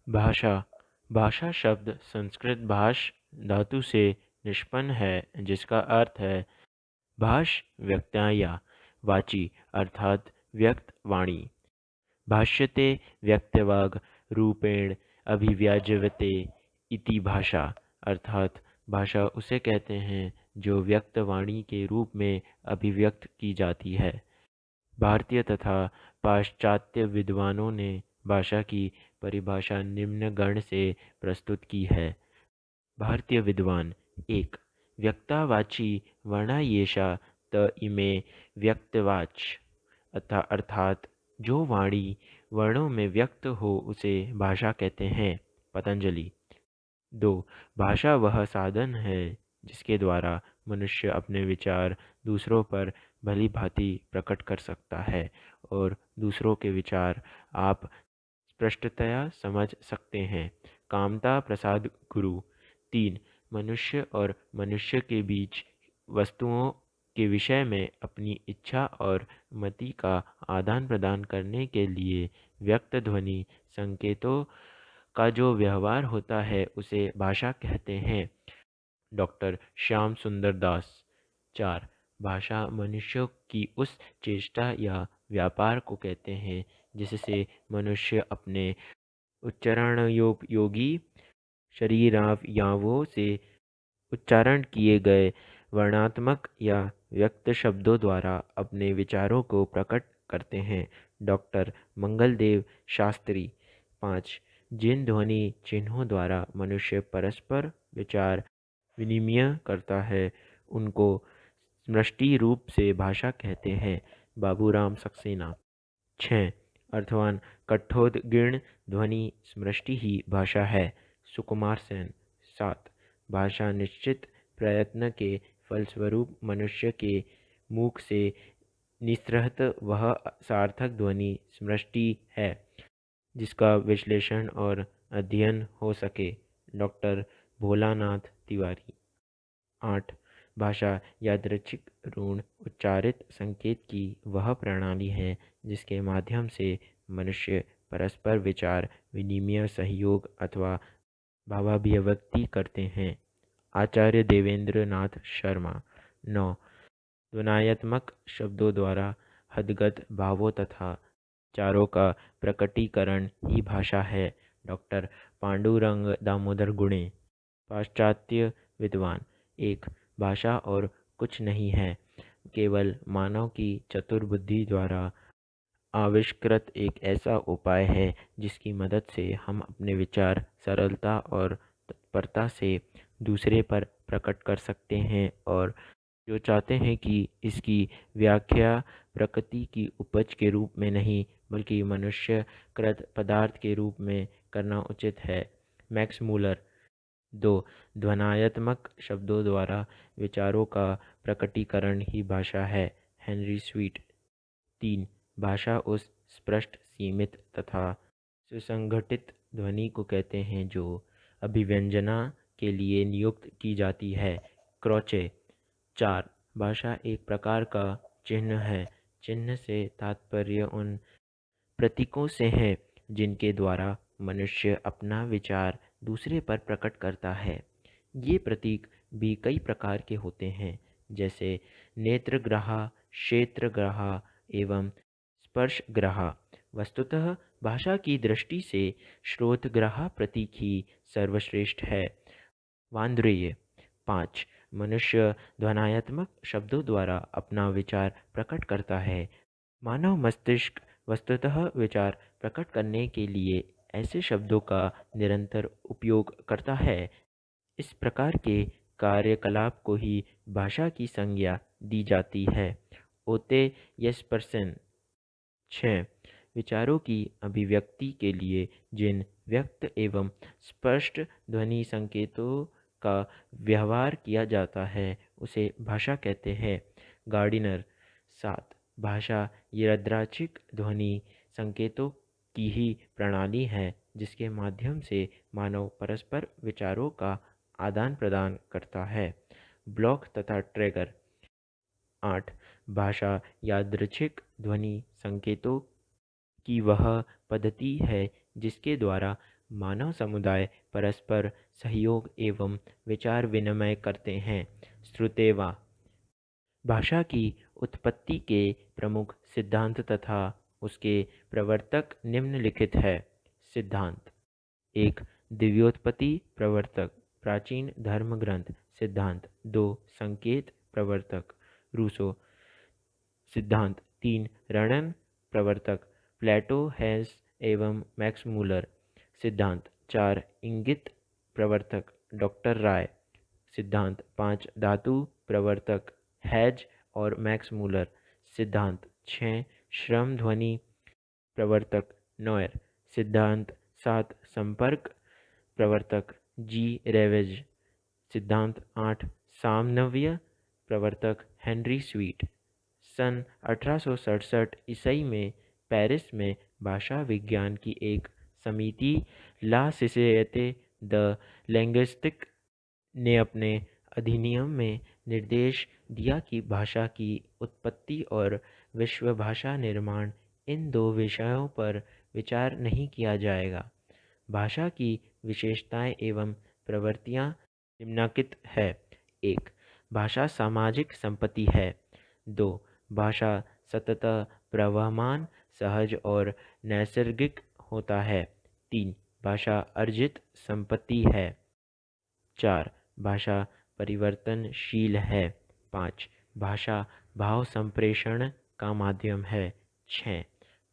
भाषा भाषा शब्द संस्कृत भाष धातु से निष्पन्न है जिसका अर्थ है भाष व्यक्ता या वाची अर्थात व्यक्त वाणी। भाष्यते व्यक्तवाग रूपेण अभिव्यज्यते इति भाषा अर्थात भाषा उसे कहते हैं जो व्यक्त वाणी के रूप में अभिव्यक्त की जाती है। भारतीय तथा पाश्चात्य विद्वानों ने भाषा की परिभाषा निम्न गण से प्रस्तुत की है। भारतीय विद्वान एक व्यक्तावाची वर्णायेषा त इमे व्यक्तवाच अर्थात जो वाणी वर्णों में व्यक्त हो उसे भाषा कहते हैं। पतंजलि। दो भाषा वह साधन है जिसके द्वारा मनुष्य अपने विचार दूसरों पर भली भांति प्रकट कर सकता है और दूसरों के विचार आप स्पष्टतया समझ सकते हैं। कामता प्रसाद गुरु। तीन मनुष्य और मनुष्य के बीच वस्तुओं के विषय में अपनी इच्छा और मति का आदान प्रदान करने के लिए व्यक्त ध्वनि संकेतों का जो व्यवहार होता है उसे भाषा कहते हैं। डॉक्टर श्याम सुंदर दास। चार भाषा मनुष्यों की उस चेष्टा या व्यापार को कहते हैं जिससे मनुष्य अपने उच्चारण योगी शरीरावयवों से उच्चारण किए गए वर्णात्मक या व्यक्त शब्दों द्वारा अपने विचारों को प्रकट करते हैं। डॉक्टर मंगलदेव शास्त्री। पाँच जिन ध्वनि चिन्हों द्वारा मनुष्य परस्पर विचार विनिमय करता है उनको समष्टि रूप से भाषा कहते हैं। बाबूराम सक्सेना। 6 अर्थवान कठोद्गीर्ण ध्वनि समष्टि ही भाषा है। सुकुमार सेन। 7 भाषा निश्चित प्रयत्न के फलस्वरूप मनुष्य के मुख से निस्सृत वह सार्थक ध्वनि समष्टि है जिसका विश्लेषण और अध्ययन हो सके। डॉक्टर भोलानाथ तिवारी। 8 भाषा यादृच्छिक ऋण उच्चारित संकेत की वह प्रणाली है जिसके माध्यम से मनुष्य परस्पर विचार विनिमय सहयोग अथवा भावाभिव्यक्ति करते हैं। आचार्य देवेंद्र नाथ शर्मा। 9 ध्वन्यात्मक शब्दों द्वारा हदगत भावों तथा विचारों का प्रकटीकरण ही भाषा है। डॉक्टर पांडुरंग दामोदर गुणे। पाश्चात्य विद्वान। एक भाषा और कुछ नहीं है, केवल मानव की चतुर बुद्धि द्वारा आविष्कृत एक ऐसा उपाय है जिसकी मदद से हम अपने विचार सरलता और तत्परता से दूसरे पर प्रकट कर सकते हैं और जो चाहते हैं कि इसकी व्याख्या प्रकृति की उपज के रूप में नहीं बल्कि मनुष्य कृत पदार्थ के रूप में करना उचित है। Max Muller. 2 ध्वन्यात्मक शब्दों द्वारा विचारों का प्रकटीकरण ही भाषा है। Henry sweet. 3 भाषा उस स्पष्ट सीमित तथा सुसंगठित ध्वनि को कहते हैं जो अभिव्यंजना के लिए नियुक्त की जाती है। क्रोचे। 4 भाषा एक प्रकार का चिन्ह है। चिन्ह से तात्पर्य उन प्रतीकों से है जिनके द्वारा मनुष्य अपना विचार दूसरे पर प्रकट करता है। ये प्रतीक भी कई प्रकार के होते हैं जैसे नेत्रग्राह, क्षेत्रग्राह एवं स्पर्शग्राह। वस्तुतः भाषा की दृष्टि से श्रोत्रग्राह प्रतीक ही सर्वश्रेष्ठ है। वांद्रेय। 5 मनुष्य ध्वन्यात्मक शब्दों द्वारा अपना विचार प्रकट करता है। मानव मस्तिष्क वस्तुतः विचार प्रकट करने के लिए ऐसे शब्दों का निरंतर उपयोग करता है। इस प्रकार के कार्यकलाप को ही भाषा की संज्ञा दी जाती है। ओते यस्पर्सन। 6 विचारों की अभिव्यक्ति के लिए जिन व्यक्त एवं स्पष्ट ध्वनि संकेतों का व्यवहार किया जाता है उसे भाषा कहते हैं। गार्डिनर। 7 भाषा यादृच्छिक ध्वनि संकेतों की ही प्रणाली है जिसके माध्यम से मानव परस्पर विचारों का आदान प्रदान करता है। ब्लॉक तथा ट्रैगर। 8 भाषा यादृच्छिक ध्वनि संकेतों की वह पद्धति है जिसके द्वारा मानव समुदाय परस्पर सहयोग एवं विचार विनिमय करते हैं। श्रुतेवा भाषा की उत्पत्ति के प्रमुख सिद्धांत तथा उसके प्रवर्तक निम्नलिखित है। सिद्धांत एक, दिव्योत्पत्ति प्रवर्तक प्राचीन धर्म ग्रंथ। सिद्धांत दो, संकेत प्रवर्तक रूसो। सिद्धांत तीन, रणन प्रवर्तक प्लेटो, हेस एवं मैक्स मूलर। सिद्धांत चार, इंगित प्रवर्तक डॉक्टर राय। सिद्धांत पाँच, धातु प्रवर्तक हैज और मैक्स मूलर। सिद्धांत छः, श्रम ध्वनि प्रवर्तक नोयर। सिद्धांत सात, संपर्क प्रवर्तक जी रेवेज। सिद्धांत आठ, सामनव्य प्रवर्तक हेनरी स्वीट। सन 1867 ईस्वी में पेरिस में भाषा विज्ञान की एक समिति ला सोसाइटी द लिंग्विस्टिक ने अपने अधिनियम में निर्देश दिया कि भाषा की उत्पत्ति और विश्व भाषा निर्माण इन दो विषयों पर विचार नहीं किया जाएगा। भाषा की विशेषताएं एवं प्रवृत्तियां निम्नलिखित है। एक, भाषा सामाजिक संपत्ति है। दो, भाषा सततः प्रवहमान, सहज और नैसर्गिक होता है। तीन, भाषा अर्जित संपत्ति है। चार, भाषा परिवर्तनशील है। पाँच, भाषा भाव संप्रेषण का माध्यम है। छः,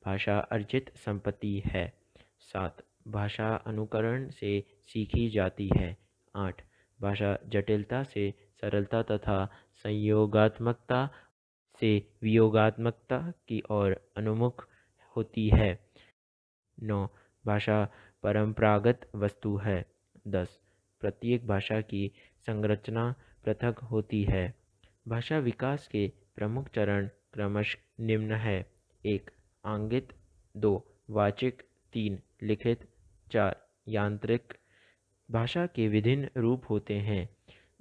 भाषा अर्जित संपत्ति है। सात, भाषा अनुकरण से सीखी जाती है। आठ, भाषा जटिलता से सरलता तथा संयोगात्मकता से वियोगात्मकता की ओर उन्मुख होती है। 9, भाषा परंपरागत वस्तु है। 10, प्रत्येक भाषा की संरचना पृथक होती है। भाषा विकास के प्रमुख चरण क्रमशः निम्न है। 1, आंगिक। 2, वाचिक। 3, लिखित। 4, यांत्रिक। भाषा के विभिन्न रूप होते हैं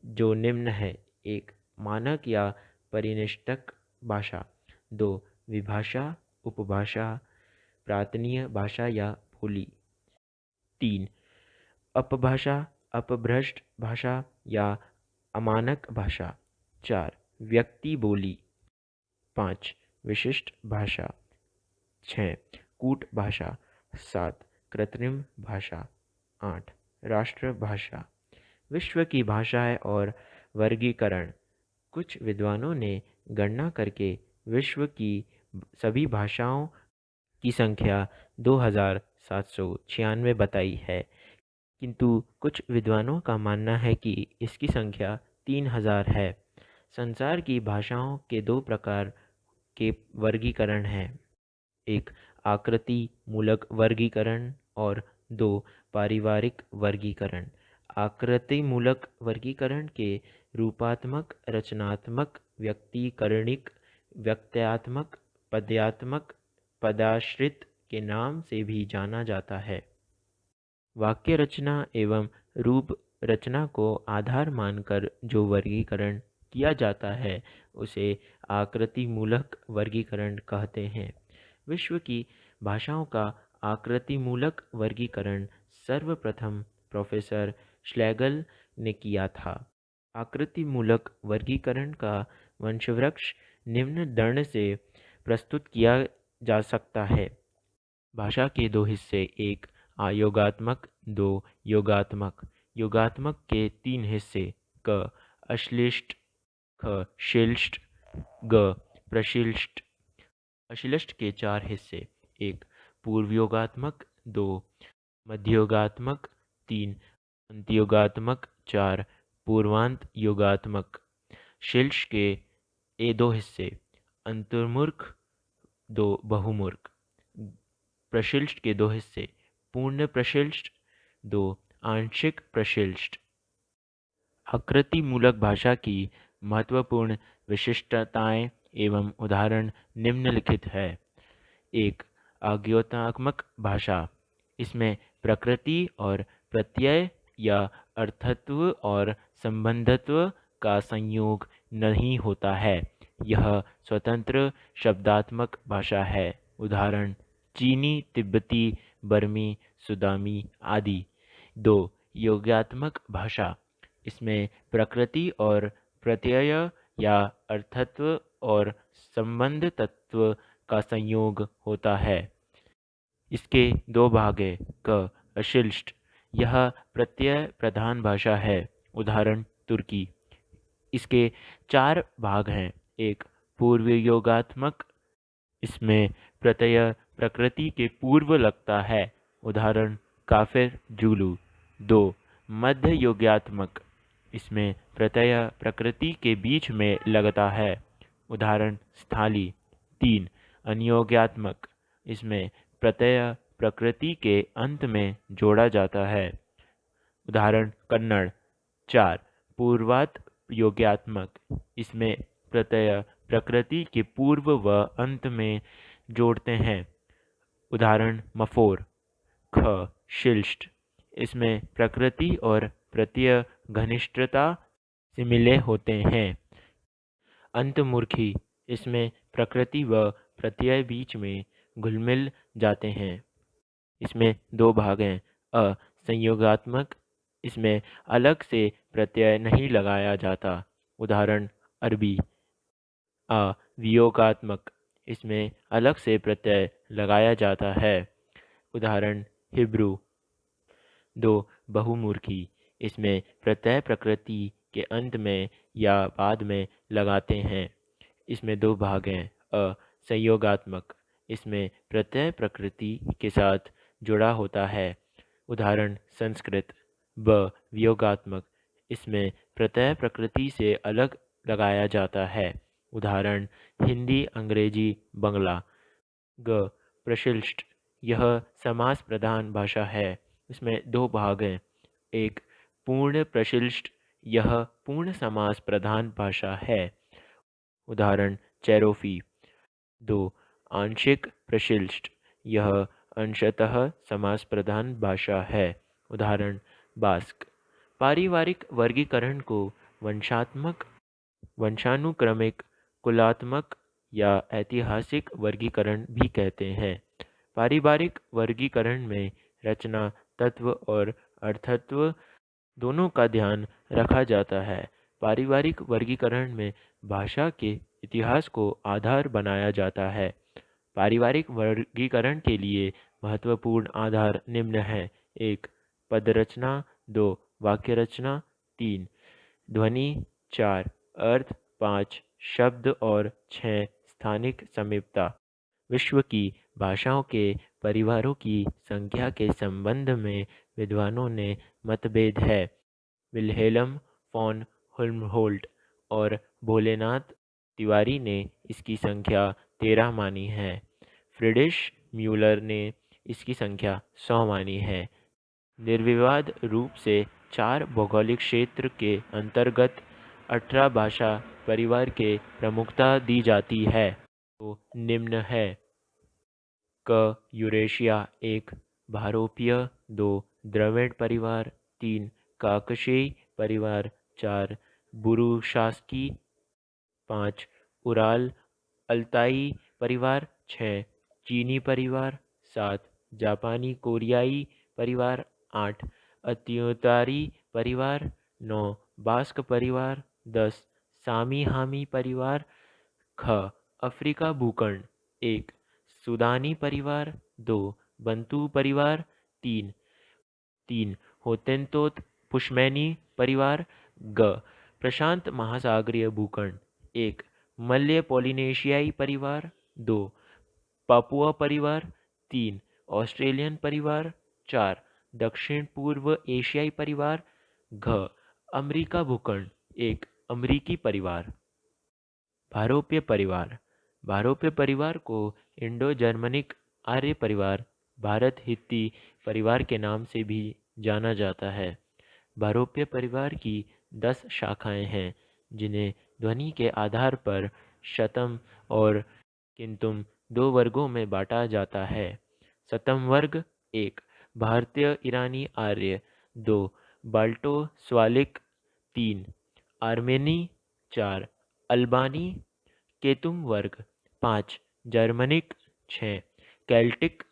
जो निम्न है। 1, मानक या परिनिष्ठक भाषा। 2, विभाषा, उपभाषा, प्रांतीय भाषा या बोली। 3, अपभाषा, अपभ्रष्ट भाषा या अमानक भाषा। 4, व्यक्ति बोली। 5, विशिष्ट भाषा। 6, कूट भाषा। 7, कृत्रिम भाषा। 8, राष्ट्रभाषा। विश्व की भाषाएं और वर्गीकरण। कुछ विद्वानों ने गणना करके विश्व की सभी भाषाओं की संख्या 2796 बताई है, किंतु कुछ विद्वानों का मानना है कि इसकी संख्या 3000 है। संसार की भाषाओं के दो प्रकार के वर्गीकरण हैं। एक, आकृति मूलक वर्गीकरण और दो, पारिवारिक वर्गीकरण। आकृति मूलक वर्गीकरण के रूपात्मक, रचनात्मक, व्यक्तिकरणिक, व्यक्त्यात्मक, पद्यात्मक, पदाश्रित के नाम से भी जाना जाता है। वाक्य रचना एवं रूप रचना को आधार मानकर जो वर्गीकरण किया जाता है उसे आकृति मूलक वर्गीकरण कहते हैं। विश्व की भाषाओं का आकृति मूलक वर्गीकरण सर्वप्रथम प्रोफेसर श्लेगल ने किया था। आकृति मूलक वर्गीकरण का वंशवृक्ष निम्न दर्ण से प्रस्तुत किया जा सकता है। भाषा के दो हिस्से, एक अयोगात्मक, दो योगात्मक। योगात्मक के तीन हिस्से, क अश्लिष्ट, ख शिष्ट, ग प्रशिष्ट। अश्लिष्ट के चार हिस्से, एक पूर्वयोगात्मक, दो मध्ययोगात्मक, तीन अंतयोगात्मक, चार पूर्वांत योगात्मक। शिल्ष के ये दो हिस्से, अंतर्मुख, दो बहुमुख। प्रशिष्ट के दो हिस्से, पूर्ण प्रशिष्ट, दो आंशिक प्रशिष्ट। आकृति मूलक भाषा की महत्वपूर्ण विशिष्टताएं एवं उदाहरण निम्नलिखित है। एक, आज्ञात्मक भाषा। इसमें प्रकृति और प्रत्यय या अर्थत्व और संबंधत्व का संयोग नहीं होता है। यह स्वतंत्र शब्दात्मक भाषा है। उदाहरण, चीनी तिब्बती बर्मी, सुदामी आदि। 2. योगात्मक भाषा। इसमें प्रकृति और प्रत्यय या अर्थत्व और संबंध तत्व का संयोग होता है। इसके दो भाग हैं। क अशिष्ट, यह प्रत्यय प्रधान भाषा है। उदाहरण तुर्की। इसके चार भाग हैं। एक पूर्व योगात्मक, इसमें प्रत्यय प्रकृति के पूर्व लगता है। उदाहरण काफिर, जूलू। 2. मध्य योगात्मक, इसमें प्रत्यय प्रकृति के बीच में लगता है। उदाहरण स्थाली। 3. अनियोगात्मक, इसमें प्रत्यय प्रकृति के अंत में जोड़ा जाता है। उदाहरण कन्नड़। 4. पूर्वात योगात्मक, इसमें प्रत्यय प्रकृति के पूर्व व अंत में जोड़ते हैं। उदाहरण मफोर। ख शिष्ट, इसमें प्रकृति और प्रत्यय घनिष्ठता से मिले होते हैं। अंतर्मुखी, इसमें प्रकृति व प्रत्यय बीच में घुलमिल जाते हैं। इसमें दो भाग हैं। अ संयोगात्मक, इसमें अलग से प्रत्यय नहीं लगाया जाता। उदाहरण अरबी। अ वियोगात्मक, इसमें अलग से प्रत्यय लगाया जाता है। उदाहरण हिब्रू। 2. बहुमुखी, इसमें प्रत्यय प्रकृति के अंत में या बाद में लगाते हैं। इसमें दो भाग हैं। अ संयोगात्मक, इसमें प्रत्यय प्रकृति के साथ जुड़ा होता है। उदाहरण संस्कृत। ब वियोगात्मक, इसमें प्रत्यय प्रकृति से अलग लगाया जाता है। उदाहरण हिंदी, अंग्रेजी, बंगला। ग प्रशिष्ट, यह समास प्रधान भाषा है। इसमें दो भाग हैं। एक पूर्ण प्रशिष्ट, यह पूर्ण समास प्रधान भाषा है। उदाहरण चेरोफी। 2. आंशिक प्रशिष्ट, यह अंशतः समास प्रधान भाषा है। उदाहरण बास्क। पारिवारिक वर्गीकरण को वंशात्मक, वंशानुक्रमिक, कुलात्मक या ऐतिहासिक वर्गीकरण भी कहते हैं। पारिवारिक वर्गीकरण में रचना, तत्व और अर्थत्व दोनों का ध्यान रखा जाता है। पारिवारिक वर्गीकरण में भाषा के इतिहास को आधार बनाया जाता है। पारिवारिक वर्गीकरण के लिए महत्वपूर्ण आधार निम्न हैं। 1. पद रचना। 2. वाक्य रचना। 3. ध्वनि। 4. अर्थ। 5. शब्द और 6. स्थानिक समीपता। विश्व की भाषाओं के परिवारों की संख्या के संबंध में विद्वानों ने मतभेद है। विल्हेल्म फॉन हुल्महोल्ट और भोलेनाथ तिवारी ने इसकी संख्या 13 मानी है। फ्रीड्रिश म्यूलर ने इसकी संख्या 100 मानी है। निर्विवाद रूप से 4 भौगोलिक क्षेत्र के अंतर्गत 18 भाषा परिवार के प्रमुखता दी जाती है। तो निम्न है। क यूरेशिया। 1. भारोपीय। 2. द्रविड़ परिवार। 3. काकशेय परिवार। 4. बुरुशास्की। 5. उराल अल्ताई परिवार। 6. चीनी परिवार। 7. जापानी कोरियाई परिवार। 8. अत्युतारी परिवार। 9. बास्क परिवार। 10. सामी हामी परिवार। ख अफ्रीका भूखंड। 1. सूदानी परिवार। 2. बंटू परिवार। 3. 3. होतेनतोत पुश्मैनी परिवार। ग प्रशांत महासागरीय भूखंड। 1. मलय पोलिनेशियाई परिवार। 2. पापुआ परिवार। 3. ऑस्ट्रेलियन परिवार। 4. दक्षिण पूर्व एशियाई परिवार। घ अमेरिका भूखंड। 1. अमेरिकी परिवार। भारोपीय परिवार। भारोपीय परिवार को इंडो जर्मनिक आर्य परिवार, भारत हित्ती परिवार के नाम से भी जाना जाता है। भारोपीय परिवार की 10 शाखाएं हैं, जिन्हें ध्वनि के आधार पर शतम और किंतुम 2 वर्गों में बांटा जाता है। शतम वर्ग। 1. भारतीय ईरानी आर्य। 2. बाल्टो स्वालिक। 3. आर्मेनी। 4. अल्बानी केतुम वर्ग। 5. जर्मनिक। 6. केल्टिक।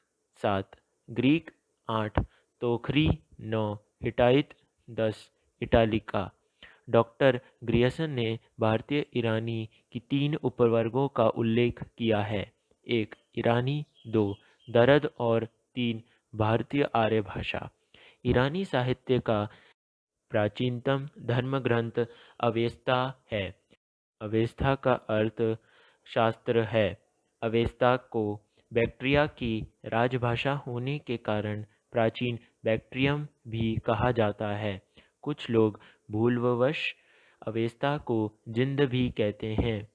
7. ग्रीक 8, तोखरी 9, हिटाइत 10, इटालिका। डॉक्टर ग्रियर्सन ने भारतीय ईरानी की 3 उपवर्गों का उल्लेख किया है। 1. ईरानी, 2. दरद और 3. भारतीय आर्य भाषा। ईरानी साहित्य का प्राचीनतम धर्मग्रंथ अवेस्ता है। अवेस्ता का अर्थ शास्त्र है। अवेस्ता को बैक्ट्रिया की राजभाषा होने के कारण प्राचीन बैक्ट्रियम भी कहा जाता है। कुछ लोग भूलवश अवेस्ता को जिंद भी कहते हैं।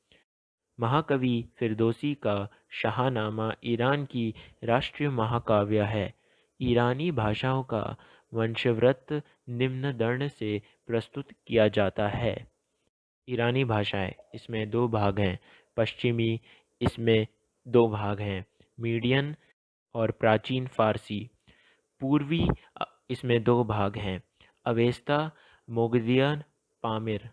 महाकवि फिरदौसी का शाहनामा ईरान की राष्ट्रीय महाकाव्य है। ईरानी भाषाओं का वंशवृत्त निम्न दर्ण से प्रस्तुत किया जाता है। ईरानी भाषाएं, इसमें 2 भाग हैं। पश्चिमी, इसमें 2 भाग हैं। मीडियन और प्राचीन फ़ारसी। पूर्वी, इसमें 2 भाग हैं। Avesta, मोगदियन, Pamir.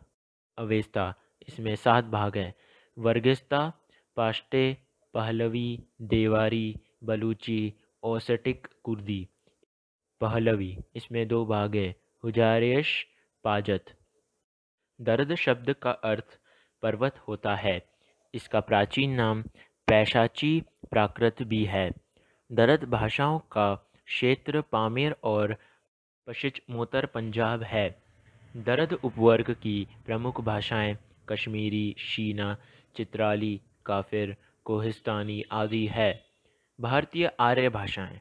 अवेस्ता, इसमें 7 भाग हैं। वर्गिस्ता, पाश्ते, Pahlavi, Devari, Balochi, ओसेटिक Kurdi. Pahlavi, इसमें 2 भाग हैं। हुजारेश, पाजत। दर्द शब्द का अर्थ पर्वत होता है। इसका प्राचीन नाम पैशाची प्राकृत भी है। दरद भाषाओं का क्षेत्र पामेर और पश्चिमोत्तर पंजाब है। दरद उपवर्ग की प्रमुख भाषाएं कश्मीरी, शीना, चित्राली, काफिर, कोहिस्तानी आदि है। भारतीय आर्य भाषाएं।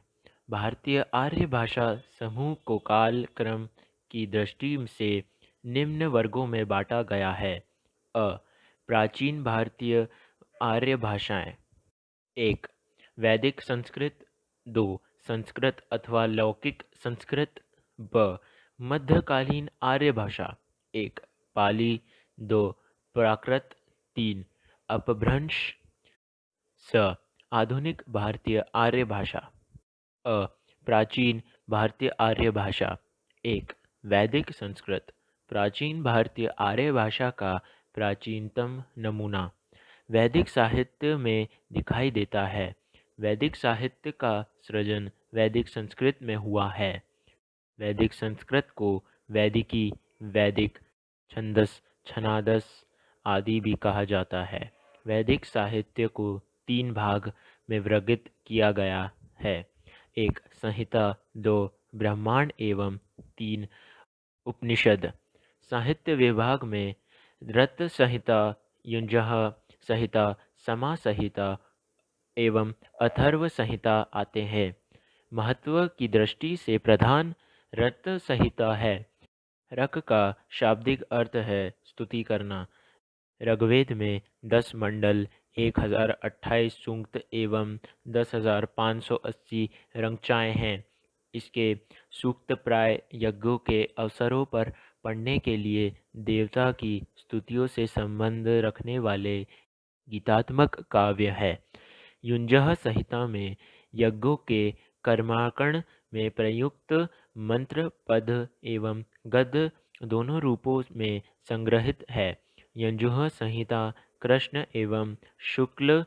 भारतीय आर्य भाषा समूह को काल क्रम की दृष्टि से निम्न वर्गों में बांटा गया है। अ प्राचीन भारतीय आर्य भाषाएं। 1. वैदिक संस्कृत। 2. संस्कृत अथवा लौकिक संस्कृत। ब मध्यकालीन आर्य भाषा। 1. पाली। 2. प्राकृत। 3. अपभ्रंश। स आधुनिक भारतीय आर्य भाषा। अ प्राचीन भारतीय आर्य भाषा। 1. वैदिक संस्कृत। प्राचीन भारतीय आर्य भाषा का प्राचीनतम नमूना वैदिक साहित्य में दिखाई देता है। वैदिक साहित्य का सृजन वैदिक संस्कृत में हुआ है। वैदिक संस्कृत को वैदिकी, वैदिक, छंदस, छनादस आदि भी कहा जाता है। वैदिक साहित्य को 3 भाग में वर्गीकृत किया गया है। 1. संहिता। 2. ब्राह्मण एवं 3. उपनिषद। साहित्य विभाग में रत संहिता, युंजह संहिता, समा संहिता एवं अथर्व संहिता आते हैं। महत्व की दृष्टि से प्रधान रत संहिता है। रक का शाब्दिक अर्थ है स्तुति करना। ऋग्वेद में 10 मंडल, 1028 सूक्त एवं 10,580 रंचाएँ हैं। इसके सूक्त प्राय यज्ञों के अवसरों पर पढ़ने के लिए देवता की स्तुतियों से संबंध रखने वाले गीतात्मक काव्य है। युंजह संहिता में यज्ञों के कर्माकरण में प्रयुक्त मंत्र पद एवं गद्य दोनों रूपों में संग्रहित है। युंजह संहिता कृष्ण एवं शुक्ल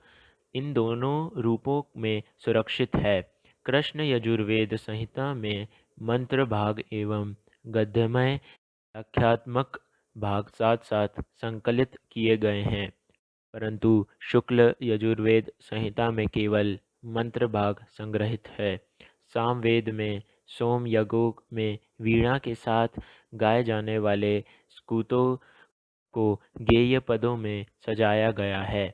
इन दोनों रूपों में सुरक्षित है। कृष्ण यजुर्वेद संहिता में मंत्र भाग एवं गद्यमय व्याख्यात्मक भाग साथ साथ संकलित किए गए हैं, परंतु शुक्ल यजुर्वेद संहिता में केवल मंत्र भाग संग्रहित है। सामवेद में सोम यज्ञों में वीणा के साथ गाए जाने वाले स्तुतों को गेय पदों में सजाया गया है।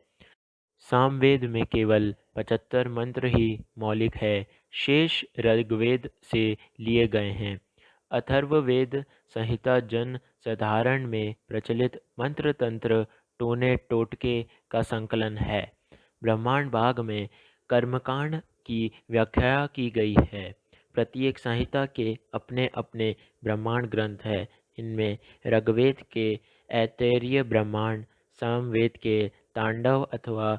सामवेद में केवल 75 मंत्र ही मौलिक है, शेष ऋग्वेद से लिए गए हैं। अथर्ववेद संहिता जन साधारण में प्रचलित मंत्र तंत्र टोने टोटके का संकलन है। ब्रह्मांड भाग में कर्मकांड की व्याख्या की गई है। प्रत्येक संहिता के अपने अपने ब्रह्मांड ग्रंथ है। इनमें ऋग्वेद के ऐतरेय ब्रह्मांड, सामवेद के तांडव अथवा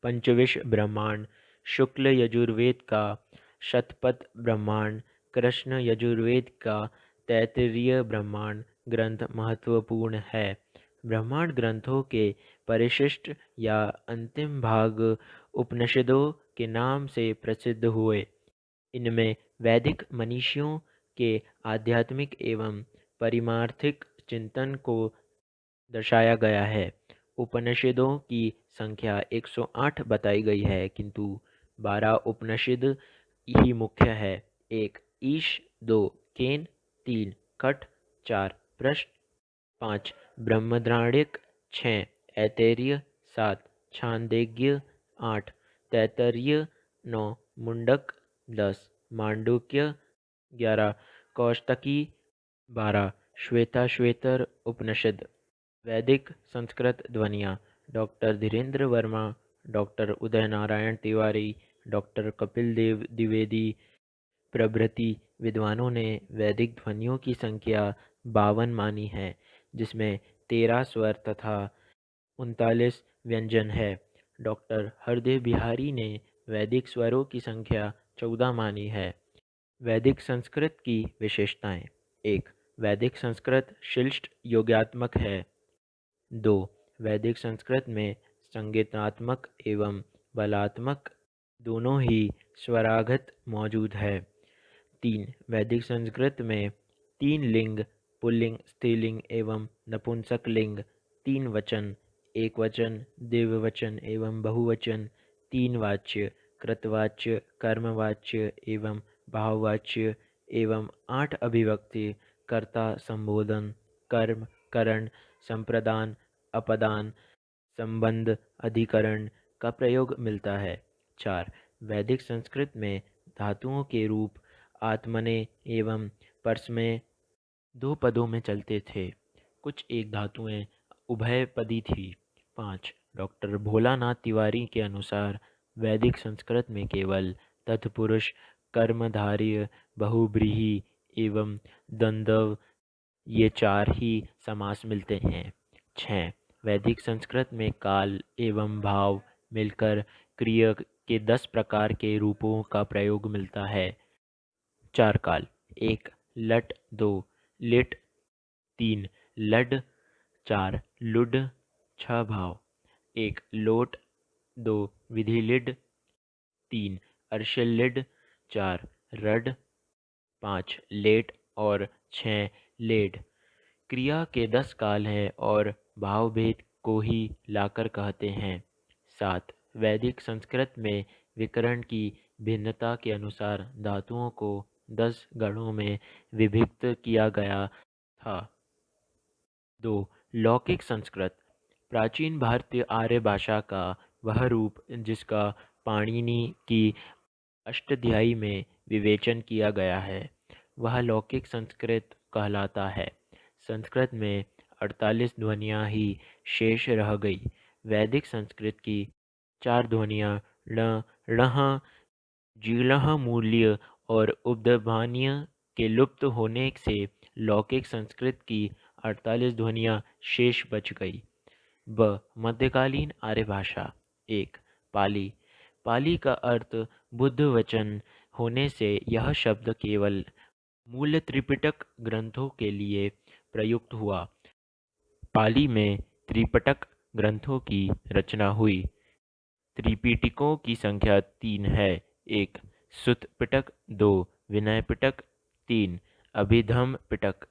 पंचविश ब्रह्मांड, शुक्ल यजुर्वेद का शतपथ ब्रह्मांड, कृष्ण यजुर्वेद का तैत्तिरीय ब्रह्मांड ग्रंथ महत्वपूर्ण है। ब्रह्मांड ग्रंथों के परिशिष्ट या अंतिम भाग उपनिषदों के नाम से प्रसिद्ध हुए। इनमें वैदिक मनीषियों के आध्यात्मिक एवं परिमार्थिक चिंतन को दर्शाया गया है। उपनिषदों की संख्या 108 बताई गई है, किंतु 12 उपनिषद ही मुख्य है। 1 ईश, 2 केन, 3 कठ, 4 प्रश्न, 5 ब्रह्मद्राणिक, 6 ऐतरेय, 7 छांदोग्य, 8 तैत्तरीय, 9 मुंडक, 10 मांडुक्य, 11 कौष्टकी, 12 श्वेताश्वेतर उपनिषद। वैदिक संस्कृत ध्वनियाँ: doctor Dhirendra Verma, doctor Uday Narayan Tiwari, doctor Kapil Dev Dwivedi प्रभृति विद्वानों ने वैदिक ध्वनियों की संख्या 52 मानी है, जिसमें 13 स्वर तथा 39 व्यंजन है। डॉक्टर हरदेव बिहारी ने वैदिक स्वरों की संख्या 14 मानी है। वैदिक संस्कृत की विशेषताएं: 1 वैदिक संस्कृत शिष्ट योगात्मक है। 2 वैदिक संस्कृत में संगीतात्मक एवं बलात्मक दोनों ही स्वराघत मौजूद है। 3 वैदिक संस्कृत में 3 लिंग, पुल्लिंग, स्त्रीलिंग एवं नपुंसकलिंग, 3 वचन, एक वचन, द्विवचन एवं बहुवचन, 3 वाच्य, कृतवाच्य, कर्मवाच्य एवं भाववाच्य एवं 8 अभिव्यक्ति, कर्ता, संबोधन, कर्म, करण, संप्रदान, अपदान, संबंध, अधिकरण का प्रयोग मिलता है। 4 वैदिक संस्कृत में धातुओं के रूप आत्मने एवं परस्मय 2 पदों में चलते थे। कुछ एक धातुएं उभयपदी थी। 5 डॉक्टर भोलानाथ तिवारी के अनुसार वैदिक संस्कृत में केवल तत्पुरुष, कर्मधारय, बहुव्रीहि एवं द्वंद्व ये 4 ही समास मिलते हैं। 6 वैदिक संस्कृत में काल एवं भाव मिलकर क्रिया के 10 प्रकार के रूपों का प्रयोग मिलता है। 4 काल: 1 लट, 2 लिट, 3 लड, 4 लुड। 6 भाव: 1 लोट, 2 विधिलिड, 3 अर्शलिड, 4 रड, 5 लेट और 6 लेड। क्रिया के 10 काल हैं और भाव भेद को ही लाकर कहते हैं। 7 वैदिक संस्कृत में विकरण की भिन्नता के अनुसार धातुओं को 10 गणों में विभक्त किया गया था। 2 लौकिक संस्कृत: प्राचीन भारतीय आर्य भाषा का वह रूप जिसका पाणिनि की अष्टाध्यायी में विवेचन किया गया है, वह लौकिक संस्कृत कहलाता है। संस्कृत में 48 ध्वनियाँ ही शेष रह गई। वैदिक संस्कृत की 4 ध्वनियाँ ण, णः, जीलः मूल्य और उपध्मानीय के लुप्त होने से लौकिक संस्कृत की 48 ध्वनियाँ शेष बच गई। ब मध्यकालीन आर्य भाषा: 1 पाली। पाली का अर्थ बुद्ध वचन होने से यह शब्द केवल मूल त्रिपिटक ग्रंथों के लिए प्रयुक्त हुआ। पाली में त्रिपिटक ग्रंथों की रचना हुई। त्रिपिटकों की संख्या 3 है। 1 सुत्त पिटक, 2 विनय पिटक, 3 अभिधम्म पिटक।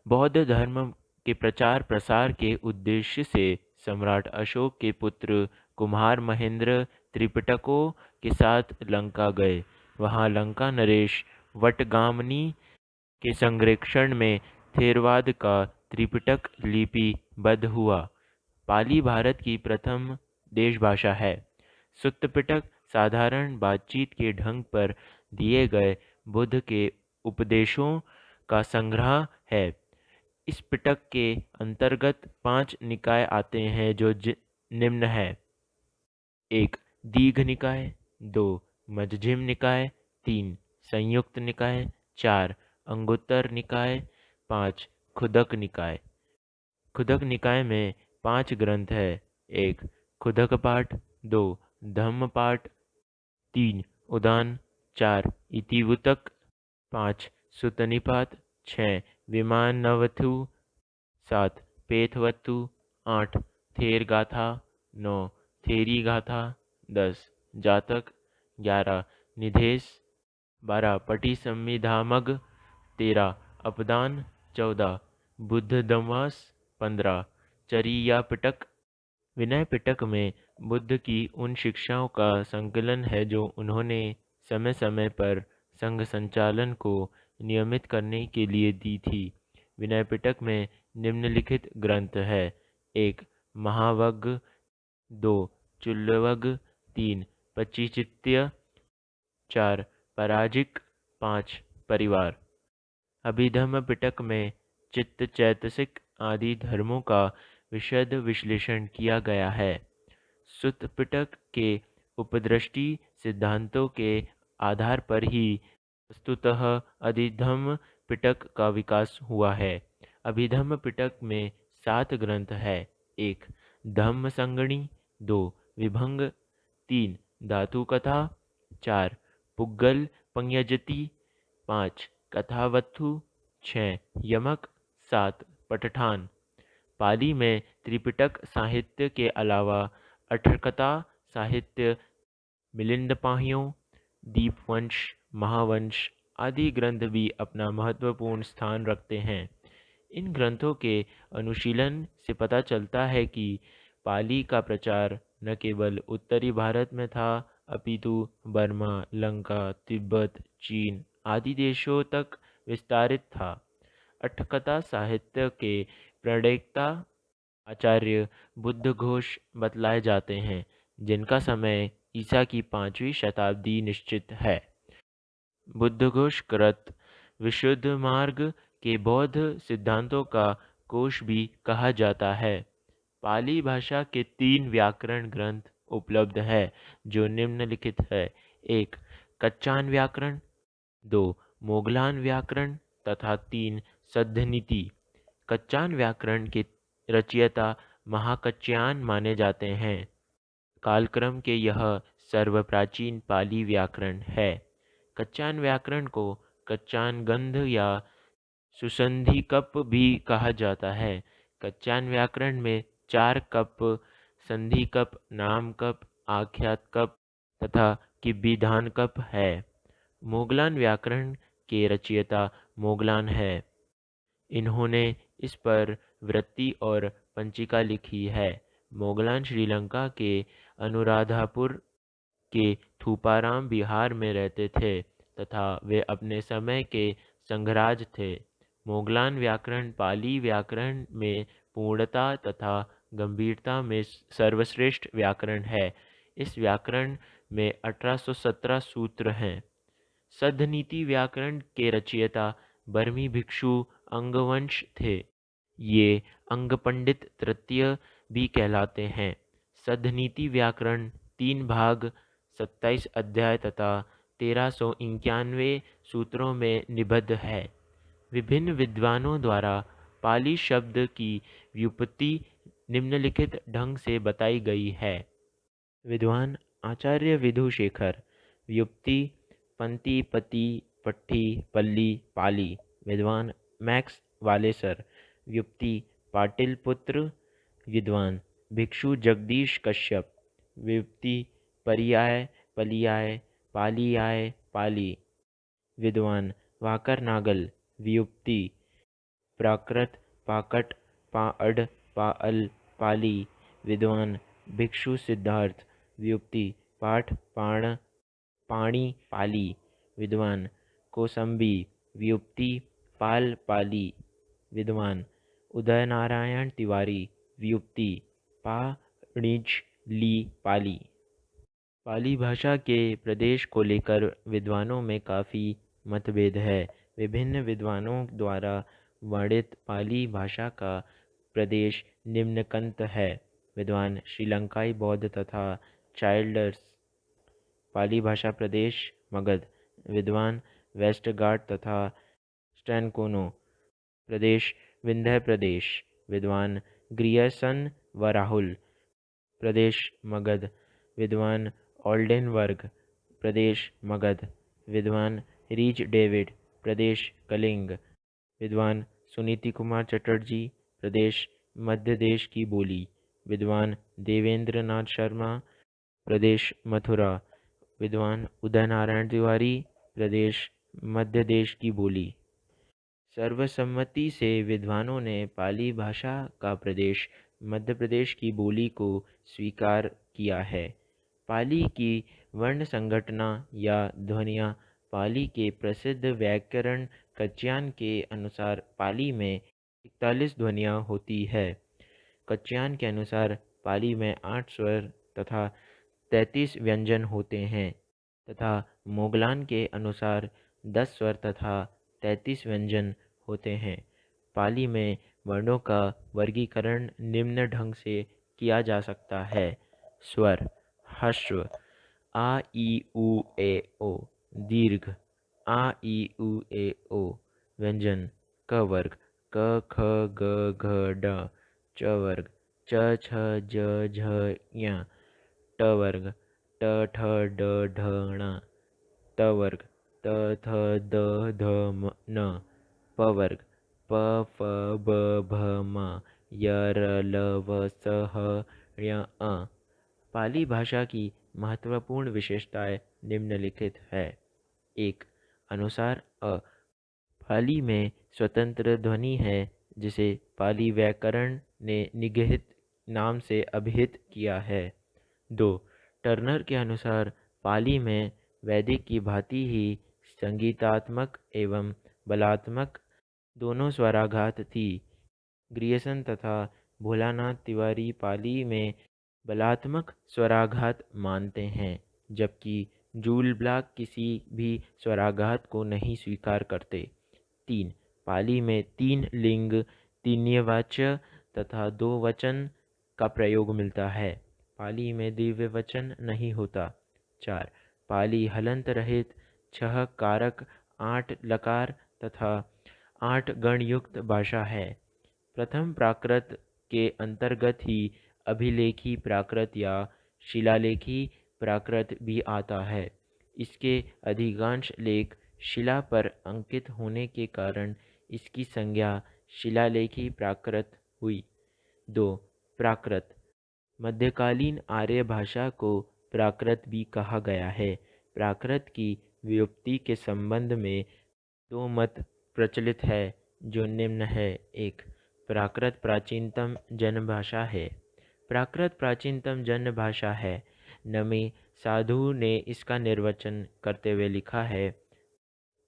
बौद्ध धर्म के प्रचार प्रसार के उद्देश्य से सम्राट अशोक के पुत्र कुमार महेंद्र त्रिपिटकों के साथ लंका गए। वहां लंका नरेश वटगामनी के संरक्षण में थेरवाद का त्रिपिटक लिपिबद्ध हुआ। पाली भारत की प्रथम देश भाषा है। सुत्त पिटक साधारण बातचीत के ढंग पर दिए गए बुद्ध के उपदेशों का संग्रह है। इस पिटक के अंतर्गत 5 निकाय आते हैं जो निम्न है: 1 दीघ निकाय, 2 मध्यम निकाय, 3 संयुक्त निकाय, 4 अंगुत्तर निकाय, 5 खुदक निकाय। खुदक निकाय में 5 ग्रंथ है: 1 खुदक पाठ, 2 धम्म पाठ, 3 उदान, 4 इतिवृत्तक, 5 सुत्तनिपात, 6 विमानवथु, 7 पेटवत्तु, 8 थेर गाथा, 9 थेरी गाथा, 10 जातक, 11 निधेश, 12 पटी संविधामग 13 अपदान 14 बुद्धधम्मास 15 चरिया पिटक। विनय पिटक में बुद्ध की उन शिक्षाओं का संकलन है जो उन्होंने समय समय पर संघ संचालन को नियमित करने के लिए दी थी। विनय पिटक में निम्नलिखित ग्रंथ है: 1 महावग्ग, 2 चुल्लवग्ग, 3 पच्चीचित्य, 4 पराजिक, 5 परिवार। अभिधम्म पिटक में चित्त चैतसिक आदि धर्मों का विशद विश्लेषण किया गया है। सुत्त पिटक के उपदृष्टि सिद्धांतों के आधार पर ही वस्तुतः अभिधम्म पिटक का विकास हुआ है। अभिधम्म पिटक में 7 ग्रंथ है: 1 धम्म संगणी, 2 विभंग, 3 धातु कथा, 4 पुग्गल पंयजति, 5 कथावत्थु, 6 यमक, 7 पठठान। पाली में त्रिपिटक साहित्य के अलावा अठ्ठकथा साहित्य, मिलिंदपाहियों, दीपवंश, महावंश आदि ग्रंथ भी अपना महत्वपूर्ण स्थान रखते हैं। इन ग्रंथों के अनुशीलन से पता चलता है कि पाली का प्रचार न केवल उत्तरी भारत में था, अपितु बर्मा, लंका, तिब्बत, चीन आदि देशों तक विस्तारित था। अट्ठकथा साहित्य के प्रणेता आचार्य बुद्धघोष बतलाए जाते हैं, जिनका समय ईसा की 5वीं शताब्दी निश्चित है। बुद्धघोष कृत विशुद्ध मार्ग के बौद्ध सिद्धांतों का कोश भी कहा जाता है। पाली भाषा के 3 व्याकरण ग्रंथ उपलब्ध है जो निम्नलिखित है: 1 कच्चान व्याकरण, 2 मोगलान व्याकरण तथा 3 सद्धनीति। कच्चान व्याकरण के रचयिता महाकच्यान माने जाते हैं। कालक्रम के यह सर्वप्राचीन पाली व्याकरण है। कच्चान व्याकरण को कच्चान गंध या सुसंधि कप भी कहा जाता है। कच्चान व्याकरण में 4 कप, संधि कप, नाम कप, आख्यात कप तथा किब्बिधान कप है। मोगलान व्याकरण के रचयिता मोगलान है। इन्होंने इस पर वृत्ति और पंचिका लिखी है। मोगलान श्रीलंका के अनुराधापुर के थूपाराम बिहार में रहते थे तथा वे अपने समय के संघराज थे। मोगलान व्याकरण पाली व्याकरण में पूर्णता तथा गंभीरता में सर्वश्रेष्ठ व्याकरण है। इस व्याकरण में 1817 सूत्र हैं। सद्धनीति व्याकरण के रचयिता बर्मी भिक्षु अंगवंश थे। ये अंगपंडित तृतीय भी कहलाते हैं। सद्धनीति व्याकरण 3 भाग, 27 अध्याय तथा 1391 सूत्रों में निबद्ध है। विभिन्न विद्वानों द्वारा पाली शब्द की व्युत्पत्ति निम्नलिखित ढंग से बताई गई है। विद्वान आचार्य विधुशेखर। व्युत्पत्ति पंती, पति, पट्टी, पल्ली, पाली। विद्वान मैक्स वालेसर। व्युत्पत्ति पाटिल पुत्र। विद्वान भिक्षु जगदीश कश्यप। व्युत्पत्ति पर्याय, पलियाय, पालियाय, पाली। विद्वान वाकर नागल। व्युत्पत्ति प्राकृत, पाकट, पाअड, पाअल, पाली। विद्वान भिक्षु सिद्धार्थ। व्युत्पत्ति पाठ, पाण, पाणी, पाली। विद्वान कोसंबी। व्युत्पत्ति पाल, पाली। विद्वान उदय नारायण तिवारी। व्युत्पत्ति पा, णिज, ली, पाली। पाली भाषा के प्रदेश को लेकर विद्वानों में काफ़ी मतभेद है। विभिन्न विद्वानों द्वारा वर्णित पाली भाषा का प्रदेश निम्नकंत है: विद्वान श्रीलंकाई बौद्ध तथा चाइल्डर्स। पाली भाषा प्रदेश मगध। विद्वान वेस्ट घाट तथा स्टैनकोनो प्रदेश विंध्य प्रदेश। विद्वान ग्रियर्सन व राहुल प्रदेश मगध। विद्वान ओल्डेनवर्ग प्रदेश मगध। विद्वान रीच डेविड प्रदेश कलिंग। विद्वान सुनीति कुमार चटर्जी प्रदेश मध्य देश की बोली। विद्वान देवेंद्र नाथ शर्मा प्रदेश मथुरा। विद्वान उदय नारायण तिवारी प्रदेश मध्य देश की बोली। सर्वसम्मति से विद्वानों ने पाली भाषा का प्रदेश मध्य प्रदेश की बोली को स्वीकार किया है। पाली की वर्ण संगठना या ध्वनियाँ पाली के प्रसिद्ध व्याकरण कच्यान के अनुसार पाली में 41 ध्वनियाँ होती है। कच्यान के अनुसार पाली में 8 स्वर तथा 33 व्यंजन होते हैं तथा मोगलान के अनुसार 10 स्वर तथा 33 व्यंजन होते हैं। पाली में वर्णों का वर्गीकरण निम्न ढंग से किया जा सकता है। स्वर: ह्रस्व आ ई उ ए ओ। दीर्घ: आ ई उ ए ओ। व्यंजन: क वर्ग: क ख ग घ ड। च वर्ग: च छ ज झ ञ। ट वर्ग: ट ठ ड ढ ण। त वर्ग: त थ द ध म न। प वर्ग: प फ ब भ म। य र ल व स ह य अ। पाली भाषा की महत्वपूर्ण विशेषताएं निम्नलिखित है। 1. अनुसार अ। पाली में स्वतंत्र ध्वनि है जिसे पाली व्याकरण ने निगहित नाम से अभिहित किया है। 2. टर्नर के अनुसार पाली में वैदिक की भांति ही संगीतात्मक एवं बलात्मक दोनों स्वराघात थी। ग्रियर्सन तथा भोलानाथ तिवारी पाली में बलात्मक स्वराघात मानते हैं, जबकि जूल ब्लॉक किसी भी स्वराघात को नहीं स्वीकार करते। 3. पाली में 3 लिंग, तिन्यवाच्य तथा 2 वचन का प्रयोग मिलता है। पाली में दिव्य वचन नहीं होता। 4. पाली हलंत रहित 6 कारक 8 लकार तथा 8 गणयुक्त भाषा है। प्रथम प्राकृत के अंतर्गत ही अभिलेखी प्राकृत या शिलालेखी प्राकृत भी आता है। इसके अधिकांश लेख शिला पर अंकित होने के कारण इसकी संज्ञा शिलालेखी प्राकृत हुई। 2. प्राकृत: मध्यकालीन आर्य भाषा को प्राकृत भी कहा गया है। प्राकृत की व्युत्पत्ति के संबंध में 2 मत प्रचलित है जो निम्न है। 1. प्राकृत प्राचीनतम जनभाषा है। प्राकृत प्राचीनतम जनभाषा है। नमी साधु ने इसका निर्वचन करते हुए लिखा है: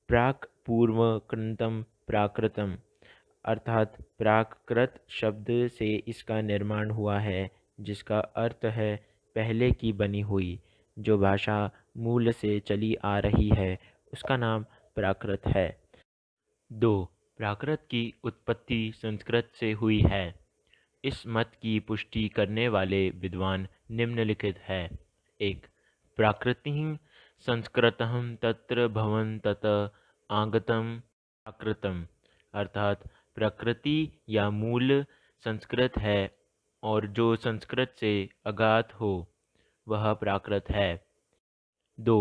प्राक पूर्व कृतम प्राकृतम, अर्थात प्राकृत शब्द से इसका निर्माण हुआ है, जिसका अर्थ है पहले की बनी हुई। जो भाषा मूल से चली आ रही है उसका नाम प्राकृत है। 2. प्राकृत की उत्पत्ति संस्कृत से हुई है। इस मत की पुष्टि करने वाले विद्वान निम्नलिखित है। 1. प्राकृतिं संस्कृतं तत्र भवन तत आगतम प्राकृतम, अर्थात प्रकृति या मूल संस्कृत है और जो संस्कृत से अगात हो वह प्राकृत है। 2.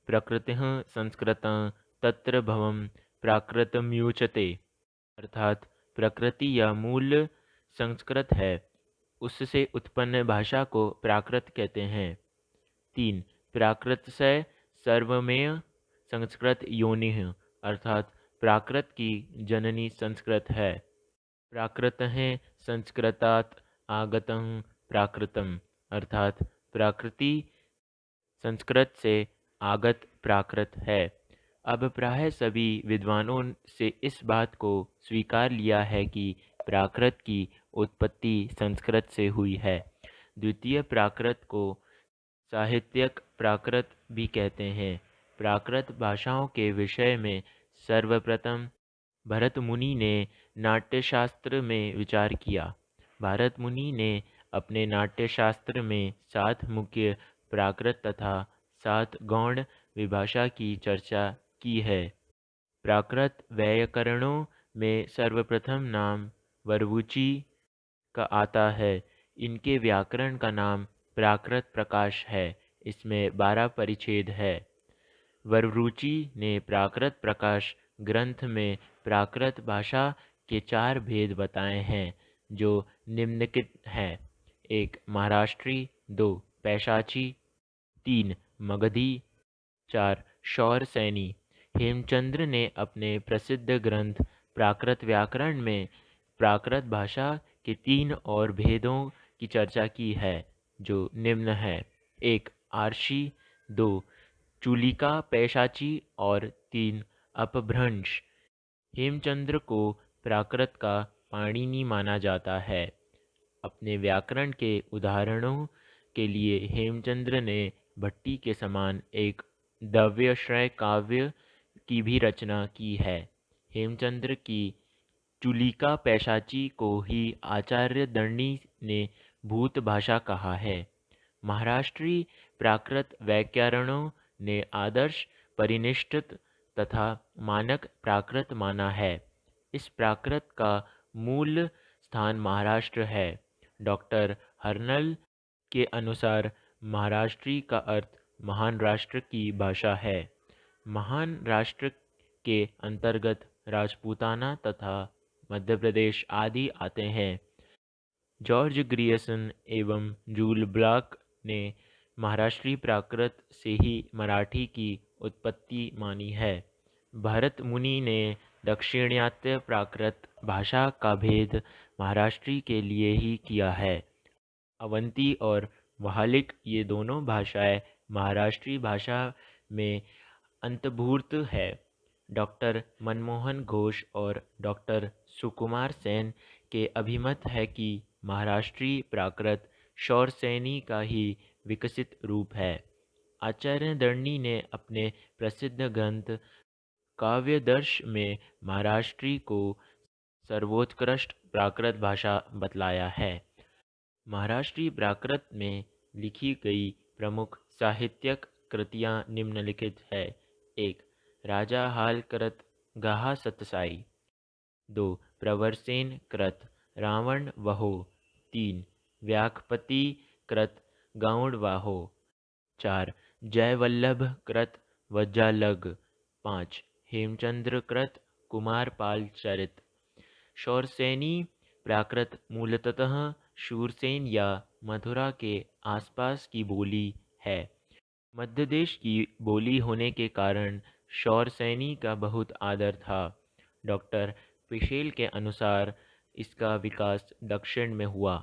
प्रकृतिः संस्कृतं तत्र भवम प्राकृतम्युच्यते, अर्थात प्रकृति या मूल संस्कृत है, उससे उत्पन्न भाषा को प्राकृत कहते हैं। 3. प्राकृत से सर्वमेय संस्कृत योनिः, अर्थात प्राकृत की जननी संस्कृत है। प्राकृतः संस्कृतात् आगतं प्राकृतम, अर्थात प्रकृति संस्कृत से आगत प्राकृत है। अब प्राय सभी विद्वानों से इस बात को स्वीकार लिया है कि प्राकृत की उत्पत्ति संस्कृत से हुई है। द्वितीय प्राकृत को साहित्यिक प्राकृत भी कहते हैं। प्राकृत भाषाओं के विषय में सर्वप्रथम भरत मुनि ने नाट्यशास्त्र में विचार किया। भरत मुनि ने अपने नाट्यशास्त्र में 7 मुख्य प्राकृत तथा 7 गौण विभाषा की चर्चा की है। प्राकृत व्याकरणों में सर्वप्रथम नाम वररुचि का आता है। इनके व्याकरण का नाम प्राकृत प्रकाश है। इसमें 12 परिच्छेद है। वररुचि ने प्राकृत प्रकाश ग्रंथ में प्राकृत भाषा के 4 भेद बताए हैं जो निम्नलिखित हैं। 1. महाराष्ट्री। 2. पैशाची। 3. मगधी। 4. शौर सैनी। हेमचंद्र ने अपने प्रसिद्ध ग्रंथ प्राकृत व्याकरण में प्राकृत भाषा के 3 और भेदों की चर्चा की है, जो निम्न है। 1. आर्षी, 2. चूलिका पैशाची और 3. अपभ्रंश। हेमचंद्र को प्राकृत का पाणिनि माना जाता है। अपने व्याकरण के उदाहरणों के लिए हेमचंद्र ने भट्टी के समान एक दव्यश्रय काव्य की भी रचना की है। हेमचंद्र की चूलिका पैशाची को ही आचार्य दर्णी ने भूत भाषा कहा है। महाराष्ट्री प्राकृत व्याकरणों ने आदर्श, परिनिष्ठित तथा मानक प्राकृत माना है। इस प्राकृत का मूल स्थान महाराष्ट्र है। डॉक्टर हर्नल के अनुसार महाराष्ट्री का अर्थ महान राष्ट्र की भाषा है। महान राष्ट्र के अंतर्गत राजपूताना तथा मध्य प्रदेश आदि आते हैं। जॉर्ज ग्रियर्सन एवं जूल ब्लॉक ने महाराष्ट्री प्राकृत से ही मराठी की उत्पत्ति मानी है। भरत मुनि ने दक्षिणात्य प्राकृत भाषा का भेद महाराष्ट्री के लिए ही किया है। अवंती और वहालिक ये दोनों भाषाएं महाराष्ट्री भाषा में अंतर्भूत है। डॉक्टर मनमोहन घोष और डॉक्टर सुकुमार सेन के अभिमत है कि महाराष्ट्री प्राकृत शौरसेनी का ही विकसित रूप है। आचार्य दर्णी ने अपने प्रसिद्ध ग्रंथ काव्यदर्श में महाराष्ट्री को सर्वोत्कृष्ट प्राकृत भाषा बतलाया है। महाराष्ट्री प्राकृत में लिखी गई प्रमुख साहित्यिक कृतियां निम्नलिखित है। 1. राजा हाल कृत गाहा सतसाई। 2. प्रवरसेन कृत रावण वहो। 3. व्याखपति कृत गौड़ वाहो। 4. जयवल्लभ कृत वज्जालग। 5. हेमचंद्र कृत कुमारपाल चरित। शौरसेनी प्राकृत मूलतः शूरसेन या मथुरा के आसपास की बोली है। मध्य देश की बोली होने के कारण शौरसेनी का बहुत आदर था। डॉक्टर पिशेल के अनुसार इसका विकास दक्षिण में हुआ।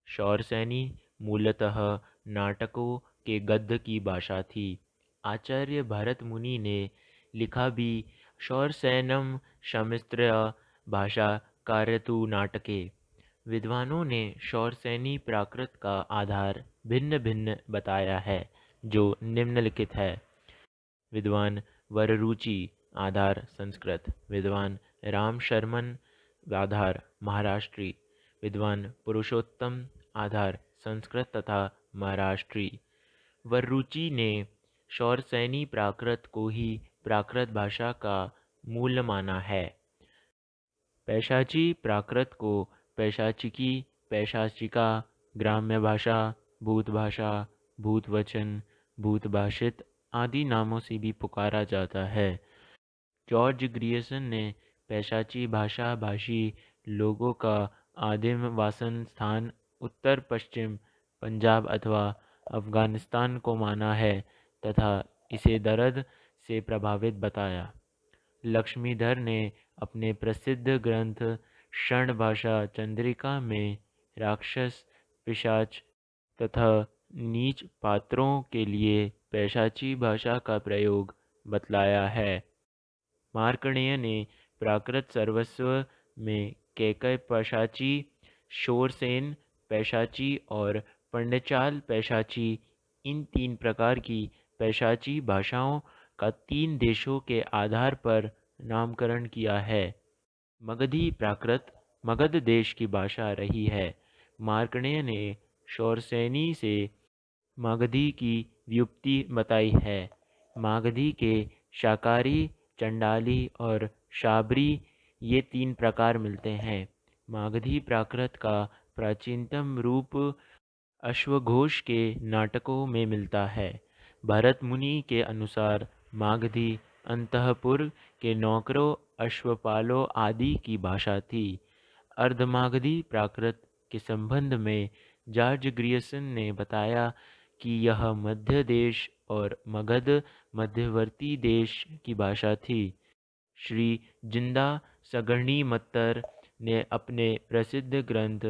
शौरसेनी मूलतः नाटकों के गद्य की भाषा थी। आचार्य भरत मुनि ने लिखा भी शौरसेनम शमिस्त्र भाषा कार्यतु नाटके। विद्वानों ने शौरसेनी प्राकृत का आधार भिन्न भिन्न बताया है, जो निम्नलिखित है। विद्वान वररुचि आधार संस्कृत। विद्वान राम शर्मन आधार महाराष्ट्री। विद्वान पुरुषोत्तम आधार संस्कृत तथा महाराष्ट्री। वररुचि ने शौरसेनी प्राकृत को ही प्राकृत भाषा का मूल माना है। पैशाची प्राकृत को पैशाचिकी, पैशाचिका, ग्राम्य भाषा, भूत भाषा, भूतवचन, भूतभाषित आदि नामों से भी पुकारा जाता है। जॉर्ज ग्रियर्सन ने पैशाची भाषा भाषी लोगों का आदिम वासन स्थान उत्तर पश्चिम पंजाब अथवा अफगानिस्तान को माना है तथा इसे दर्द से प्रभावित बताया। लक्ष्मीधर ने अपने प्रसिद्ध ग्रंथ क्षण भाषा चंद्रिका में राक्षस, पिशाच तथा नीच पात्रों के लिए पैशाची भाषा का प्रयोग बतलाया है। मार्कंडेय ने प्राकृत सर्वस्व में कैकय पैशाची, शोरसेन पैशाची और पंडचाल पैशाची इन 3 प्रकार की पैशाची भाषाओं का 3 देशों के आधार पर नामकरण किया है। मगधी प्राकृत मगध देश की भाषा रही है। मार्कंडेय ने शौरसेनी से मागधी की व्युत्पत्ति बताई है। मागधी के शाकारी, चंडाली और शाबरी ये 3 प्रकार मिलते हैं। मागधी प्राकृत का प्राचीनतम रूप अश्वघोष के नाटकों में मिलता है। भरत मुनि के अनुसार मागधी अंतःपुर के नौकरों, अश्वपालों आदि की भाषा थी। अर्धमागधी प्राकृत के संबंध में जॉर्ज ग्रियर्सन ने बताया कि यह मध्य देश और मगध मध्यवर्ती देश की भाषा थी। श्री जिंदा सगर्णी मत्तर ने अपने प्रसिद्ध ग्रंथ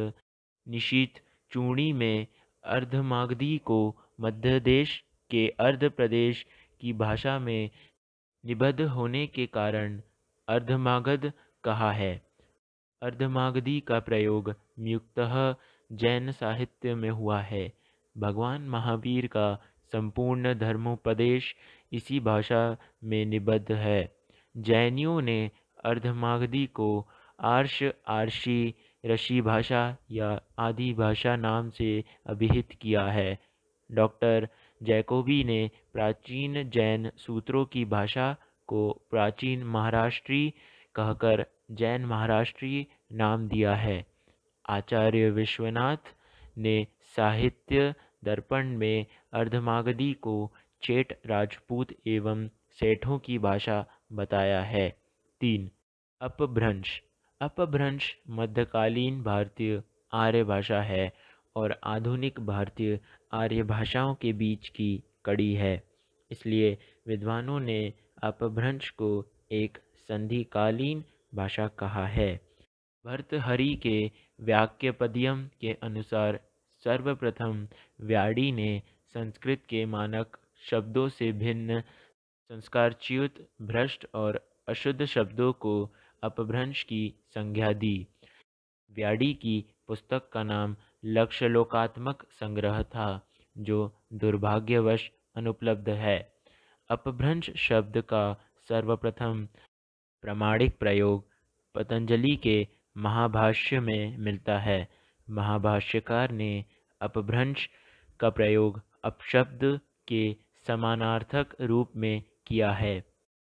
निशीथ चूड़ी में अर्धमागधी को मध्य देश के अर्ध प्रदेश की भाषा में निबद्ध होने के कारण अर्धमागध कहा है। अर्धमागधी का प्रयोग मुख्यतः जैन साहित्य में हुआ है। भगवान महावीर का संपूर्ण धर्मोपदेश इसी भाषा में निबद्ध है। जैनियों ने अर्धमागधी को आर्ष आर्षी ऋषि भाषा या आदि भाषा नाम से अभिहित किया है। डॉक्टर जैकोबी ने प्राचीन जैन सूत्रों की भाषा को प्राचीन महाराष्ट्री कहकर जैन महाराष्ट्री नाम दिया है। आचार्य विश्वनाथ ने साहित्य दर्पण में अर्धमागधी को चेट राजपूत एवं सेठों की भाषा बताया है। 3. अपभ्रंश। अपभ्रंश मध्यकालीन भारतीय आर्य भाषा है और आधुनिक भारतीय आर्य भाषाओं के बीच की कड़ी है। इसलिए विद्वानों ने अपभ्रंश को एक संधिकालीन भाषा कहा है। भर्तहरि के वाक्यपदियम के अनुसार सर्वप्रथम व्याडी ने संस्कृत के मानक शब्दों से भिन्न संस्कारच्युत भ्रष्ट और अशुद्ध शब्दों को अपभ्रंश की संज्ञा दी। व्याडी की पुस्तक का नाम लक्ष्यलोकात्मक संग्रह था, जो दुर्भाग्यवश अनुपलब्ध है। अपभ्रंश शब्द का सर्वप्रथम प्रामाणिक प्रयोग पतंजलि के महाभाष्य में मिलता है। महाभाष्यकार ने अपभ्रंश का प्रयोग अपशब्द के समानार्थक रूप में किया है।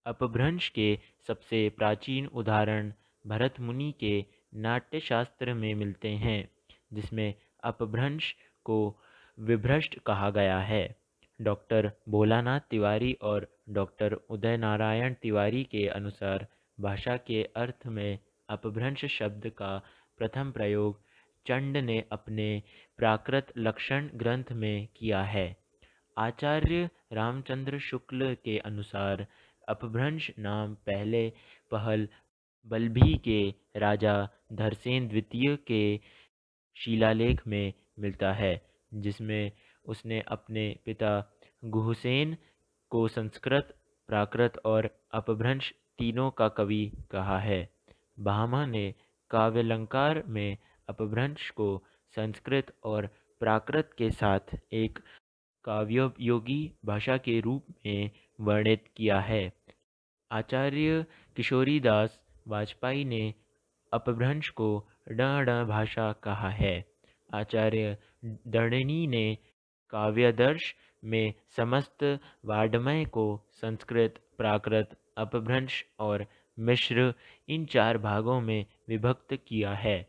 अपभ्रंश के सबसे प्राचीन उदाहरण भरत मुनि के नाट्यशास्त्र में मिलते हैं, जिसमें अपभ्रंश को विभ्रष्ट कहा गया है। डॉक्टर भोलानाथ तिवारी और डॉक्टर उदय नारायण तिवारी के अनुसार भाषा के अर्थ में अपभ्रंश शब्द का प्रथम प्रयोग चंड ने अपने प्राकृत लक्षण ग्रंथ में किया है। आचार्य रामचंद्र शुक्ल के अनुसार अपभ्रंश नाम पहले पहल बल्भी के राजा धरसेन द्वितीय के शिलालेख में मिलता है, जिसमें उसने अपने पिता गुहसेन को संस्कृत, प्राकृत और अपभ्रंश तीनों का कवि कहा है। भामा ने काव्यालंकार में अपभ्रंश को संस्कृत और प्राकृत के साथ एक काव्ययोगी भाषा के रूप में वर्णित किया है। आचार्य किशोरीदास वाजपेयी ने अपभ्रंश को ड भाषा कहा है। आचार्य दर्शनी ने काव्यादर्श में समस्त वाङ्मय को संस्कृत, प्राकृत, अपभ्रंश और मिश्र इन चार भागों में विभक्त किया है।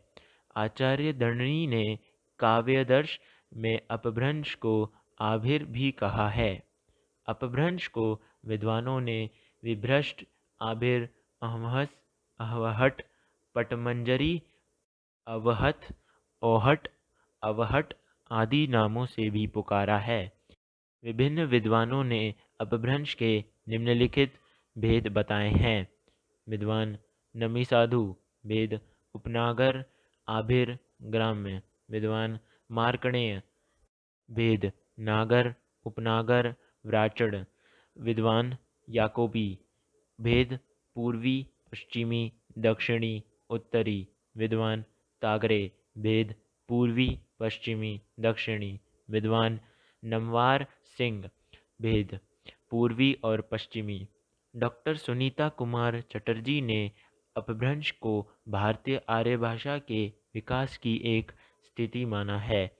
आचार्य दर्शनी ने काव्यादर्श में अपभ्रंश को आभिर भी कहा है। अपभ्रंश को विद्वानों ने विभ्रष्ट, आभिर, अहमहस, अहवहट, पटमंजरी, अवहत, ओहट, अवहट आदि नामों से भी पुकारा है। विभिन्न विद्वानों ने अपभ्रंश के निम्नलिखित भेद बताए हैं। विद्वान नमी साधु भेद उपनागर, आभिर, ग्राम्य। विद्वान मार्कणेय भेद नागर, उपनागर, व्राचड़। विद्वान याकोबी भेद पूर्वी, पश्चिमी, दक्षिणी, उत्तरी। विद्वान तागरे भेद पूर्वी, पश्चिमी, दक्षिणी। विद्वान नमवार सिंह भेद पूर्वी और पश्चिमी। डॉक्टर सुनीता कुमार चटर्जी ने अपभ्रंश को भारतीय आर्य भाषा के विकास की एक स्थिति माना है।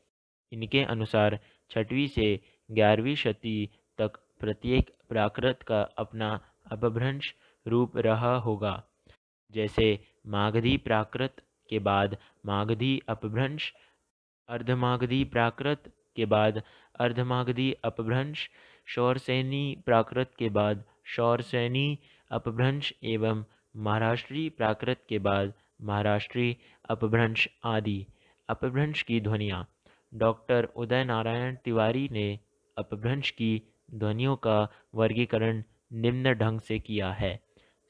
इनके अनुसार 6वीं से 11वीं शती तक प्रत्येक प्राकृत का अपना अपभ्रंश रूप रहा होगा। जैसे मागधी प्राकृत के बाद मागधी अपभ्रंश, अर्धमागधी प्राकृत के बाद अर्धमागधी अपभ्रंश, शौरसेनी प्राकृत के बाद शौरसेनी अपभ्रंश एवं महाराष्ट्री प्राकृत के बाद महाराष्ट्री अपभ्रंश आदि। अपभ्रंश की ध्वनियाँ। डॉक्टर उदय नारायण तिवारी ने अपभ्रंश की ध्वनियों का वर्गीकरण निम्न ढंग से किया है।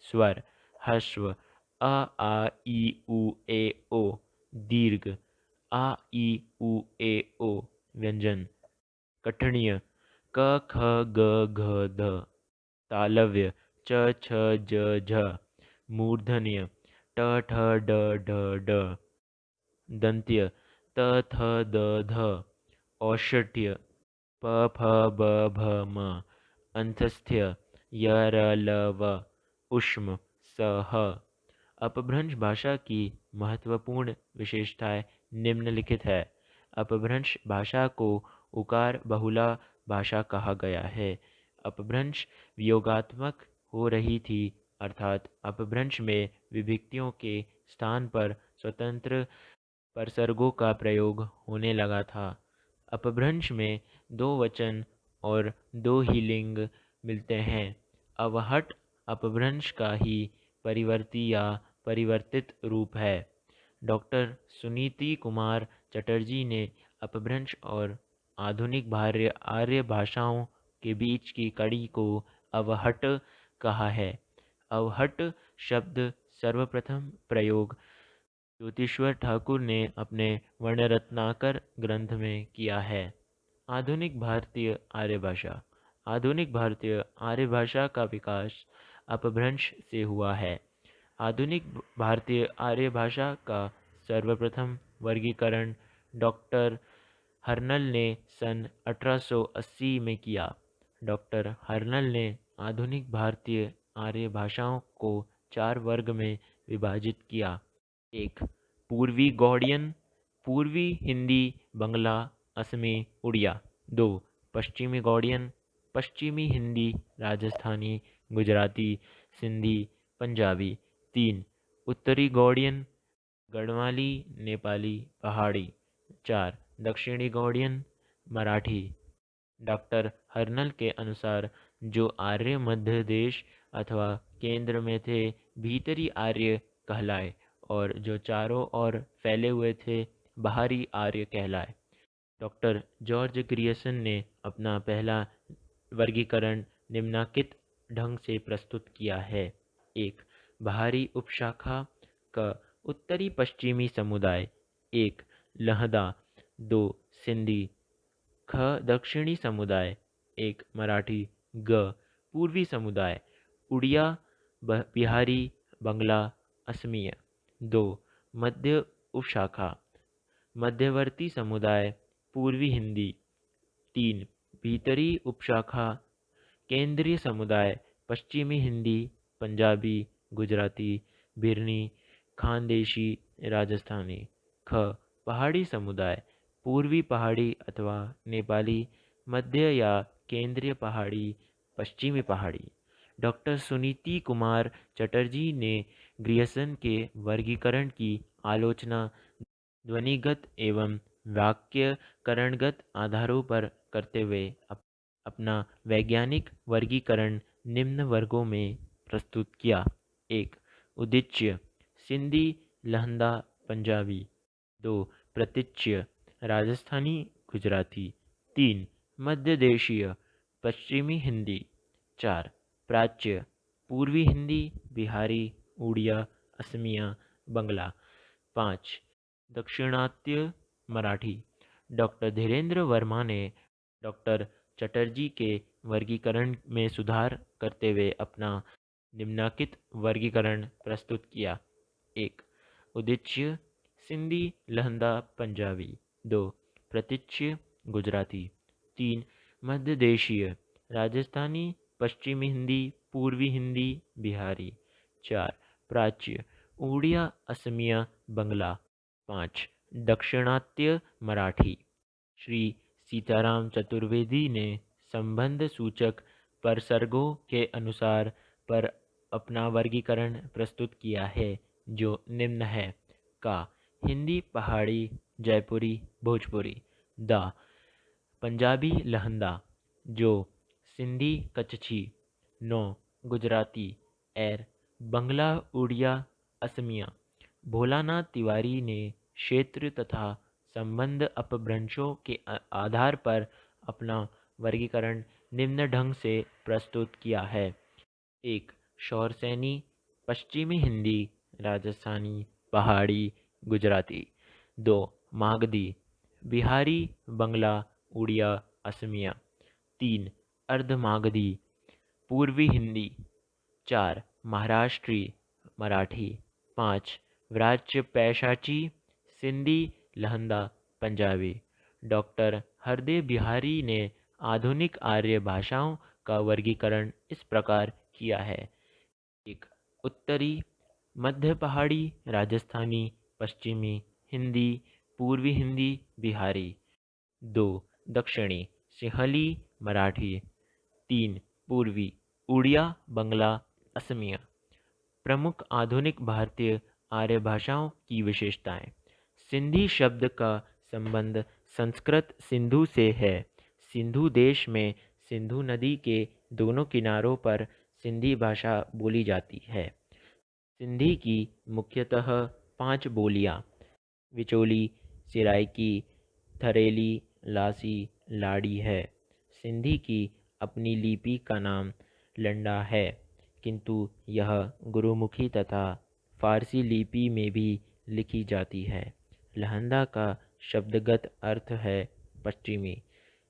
स्वर: ह्रस्व अ, आ, ई, उ, ए, ओ। दीर्घ: आ, ई, उ, ए, ओ। व्यंजन: कठिनीय: क, ख, ग, घ, ध। तालव्य: च, छ, ज, झ। मूर्धन्य: ट, ठ, ड, ढ, ड। दंत्य: त, थ, द, ध। औषट्य: प, फ, ब, भ, म। अंतस्थ्य: य, र, ल, व। ऊष्म: स, ह। अपभ्रंश भाषा की महत्वपूर्ण विशेषताएं निम्नलिखित है। अपभ्रंश भाषा को उकार बहुला भाषा कहा गया है। अपभ्रंश वियोगात्मक हो रही थी, अर्थात अपभ्रंश में विभक्तियों के स्थान पर स्वतंत्र परसर्गों का प्रयोग होने लगा था। अपभ्रंश में दो वचन और दो ही लिंग मिलते हैं। अवहट अपभ्रंश का ही परिवर्ती या परिवर्तित रूप है। डॉक्टर सुनीति कुमार चटर्जी ने अपभ्रंश और आधुनिक भारतीय आर्य भाषाओं के बीच की कड़ी को अवहट कहा है। अवहट शब्द सर्वप्रथम प्रयोग ज्योतिश्वर ठाकुर ने अपने वर्णरत्नाकर ग्रंथ में किया है। आधुनिक भारतीय आर्य भाषा: आधुनिक भारतीय आर्य भाषा का विकास अपभ्रंश से हुआ है। आधुनिक भारतीय आर्य भाषा का सर्वप्रथम वर्गीकरण डॉक्टर हर्नल ने सन 1880 में किया। डॉक्टर हर्नल ने आधुनिक भारतीय आर्य भाषाओं को 4 वर्ग में विभाजित किया। 1. पूर्वी गौड़ियन, पूर्वी हिंदी, बंगला, असमी, उड़िया। 2. पश्चिमी गौड़ियन, पश्चिमी हिंदी, राजस्थानी, गुजराती, सिंधी, पंजाबी। 3. उत्तरी गौड़ियन, गढ़वाली, नेपाली, पहाड़ी। 4. दक्षिणी गौड़ियन, मराठी। डॉक्टर हर्नल के अनुसार जो आर्य मध्य देश अथवा केंद्र में थे भीतरी आर्य कहलाए, और जो चारों ओर फैले हुए थे बाहरी आर्य कहलाए। डॉक्टर जॉर्ज ग्रियर्सन ने अपना पहला वर्गीकरण निम्नलिखित ढंग से प्रस्तुत किया है। 1. बाहरी उपशाखा क उत्तरी पश्चिमी समुदाय। 1. लहदा। 2. सिंधी। ख दक्षिणी समुदाय। 1. मराठी। ग पूर्वी समुदाय। उड़िया, बिहारी, बंगला, असमिया। 2. मध्य उपशाखा मध्यवर्ती समुदाय, पूर्वी हिंदी। 3. भीतरी उपशाखा केंद्रीय समुदाय, पश्चिमी हिंदी, पंजाबी, गुजराती, बिरनी, खानदेशी, राजस्थानी। ख पहाड़ी समुदाय, पूर्वी पहाड़ी अथवा नेपाली, मध्य या केंद्रीय पहाड़ी, पश्चिमी पहाड़ी। डॉक्टर सुनीति कुमार चटर्जी ने ग्रियर्सन के वर्गीकरण की आलोचना ध्वनिगत एवं व्याकरणगत आधारों पर करते हुए अपना वैज्ञानिक वर्गीकरण निम्न वर्गों में प्रस्तुत किया। 1. उद्देश्य: सिंधी, लहंदा, पंजाबी। 2. प्रतीच्य: राजस्थानी, गुजराती। 3. मध्य देशीय, पश्चिमी हिंदी। 4. प्राच्य: पूर्वी हिंदी, बिहारी, उड़िया, असमिया, बंगला। 5. दक्षिणात्य मराठी। डॉक्टर धीरेन्द्र वर्मा ने डॉक्टर चटर्जी के वर्गीकरण में सुधार करते हुए अपना निम्नलिखित वर्गीकरण प्रस्तुत किया। 1. उद्देश्य: सिंधी, लहंदा, पंजाबी। 2. प्रतीच्य: गुजराती। 3. मध्य देशीय, राजस्थानी, पश्चिमी हिंदी, पूर्वी हिंदी, बिहारी। 4. प्राच्य: उड़िया, असमिया, बंगला। 5. दक्षिणात्य मराठी। श्री सीताराम चतुर्वेदी ने संबंध सूचक परसर्गों के अनुसार पर अपना वर्गीकरण प्रस्तुत किया है, जो निम्न है। का हिंदी, पहाड़ी, जयपुरी, भोजपुरी। दा पंजाबी, लहंदा। जो सिंधी, कच्छी। 9. गुजराती, एर, बंगला, उड़िया, असमिया। भोलानाथ तिवारी ने क्षेत्र तथा संबंध अपभ्रंशों के आधार पर अपना वर्गीकरण निम्न ढंग से प्रस्तुत किया है। 1. शौरसैनी, पश्चिमी हिंदी, राजस्थानी, पहाड़ी, गुजराती। 2. मागधी, बिहारी, बंगला, उड़िया, असमिया। 3. अर्धमागधी, पूर्वी हिंदी। 4. महाराष्ट्री, मराठी। 5. व्राच्य पैशाची, सिंधी, लहंदा, पंजाबी। डॉक्टर हरदेव बिहारी ने आधुनिक आर्य भाषाओं का वर्गीकरण इस प्रकार किया है। 1. उत्तरी, मध्य पहाड़ी, राजस्थानी, पश्चिमी, हिंदी, पूर्वी हिंदी, बिहारी। 2. दक्षिणी, सिंहली, मराठी। 3. पूर्वी, उड़िया, बंगला, असमिया। प्रमुख आधुनिक भारतीय आर्य भाषाओं की विशेषताएं। सिंधी शब्द का संबंध संस्कृत सिंधु से है। सिंधु देश में सिंधु नदी के दोनों किनारों पर सिंधी भाषा बोली जाती है। सिंधी की मुख्यतः 5 बोलियां विचोली, सिराइकी, थरेली, लासी, लाड़ी है। सिंधी की अपनी लिपि का नाम लंडा है, किंतु यह गुरुमुखी तथा फारसी लिपि में भी लिखी जाती है। लहंदा का शब्दगत अर्थ है पश्चिमी।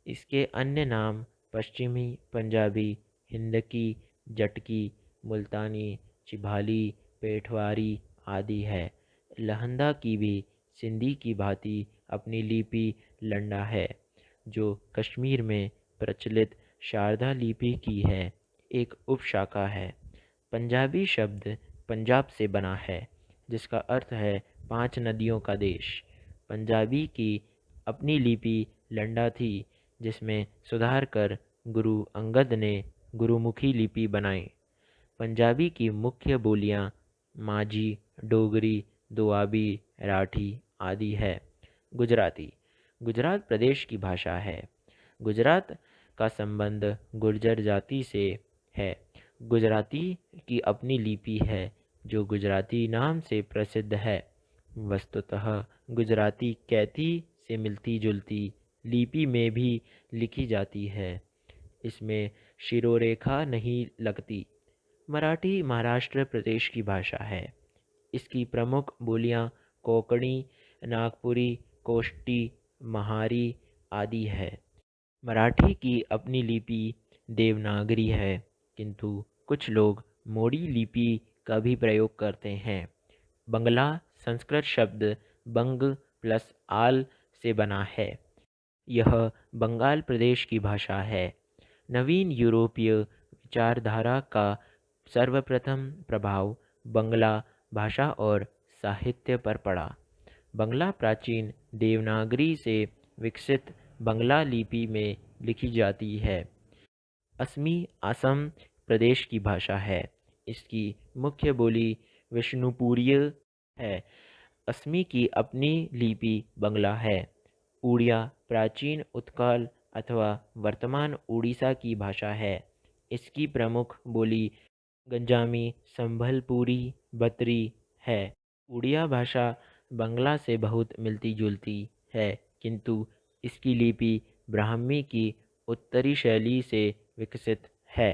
इसके अन्य नाम पश्चिमी, पंजाबी, हिंदकी, जटकी, मुल्तानी, चिभाली, पेठवारी आदि है। लहंदा की भी सिंधी की भांति अपनी लिपि लंडा है, जो कश्मीर में प्रचलित शारदा लिपि की है एक उपशाखा है। पंजाबी शब्द पंजाब से बना है, जिसका अर्थ है 5 नदियों का देश। पंजाबी की अपनी लिपि लंडा थी, जिसमें सुधार कर गुरु अंगद ने गुरुमुखी लिपि बनाई। पंजाबी की मुख्य बोलियां माझी, डोगरी, दुआबी, राठी आदि है। गुजराती, गुजरात प्रदेश की भाषा है। गुजरात का संबंध गुर्जर जाति से है। गुजराती की अपनी लिपि है, जो गुजराती नाम से प्रसिद्ध है। वस्तुतः गुजराती कैथी से मिलती जुलती लिपि में भी लिखी जाती है। इसमें शिरोरेखा नहीं लगती। मराठी महाराष्ट्र प्रदेश की भाषा है। इसकी प्रमुख बोलियां कोंकणी, नागपुरी, कोष्टी, महारी आदि है। मराठी की अपनी लिपि देवनागरी है, किंतु कुछ लोग मोड़ी लिपि का भी प्रयोग करते हैं। बंगला संस्कृत शब्द बंग प्लस आल से बना है। यह बंगाल प्रदेश की भाषा है। नवीन यूरोपीय विचारधारा का सर्वप्रथम प्रभाव बंगला भाषा और साहित्य पर पड़ा। बंगला प्राचीन देवनागरी से विकसित बंगला लिपि में लिखी जाती है। असमी असम प्रदेश की भाषा है। इसकी मुख्य बोली विष्णुपुरीय है। असमी की अपनी लिपि बंगला है। उड़िया प्राचीन उत्कल अथवा वर्तमान उड़ीसा की भाषा है। इसकी प्रमुख बोली गंजामी, संभलपुरी, बतरी है। उड़िया भाषा बंगला से बहुत मिलती जुलती है, किंतु इसकी लिपि ब्राह्मी की उत्तरी शैली से विकसित है।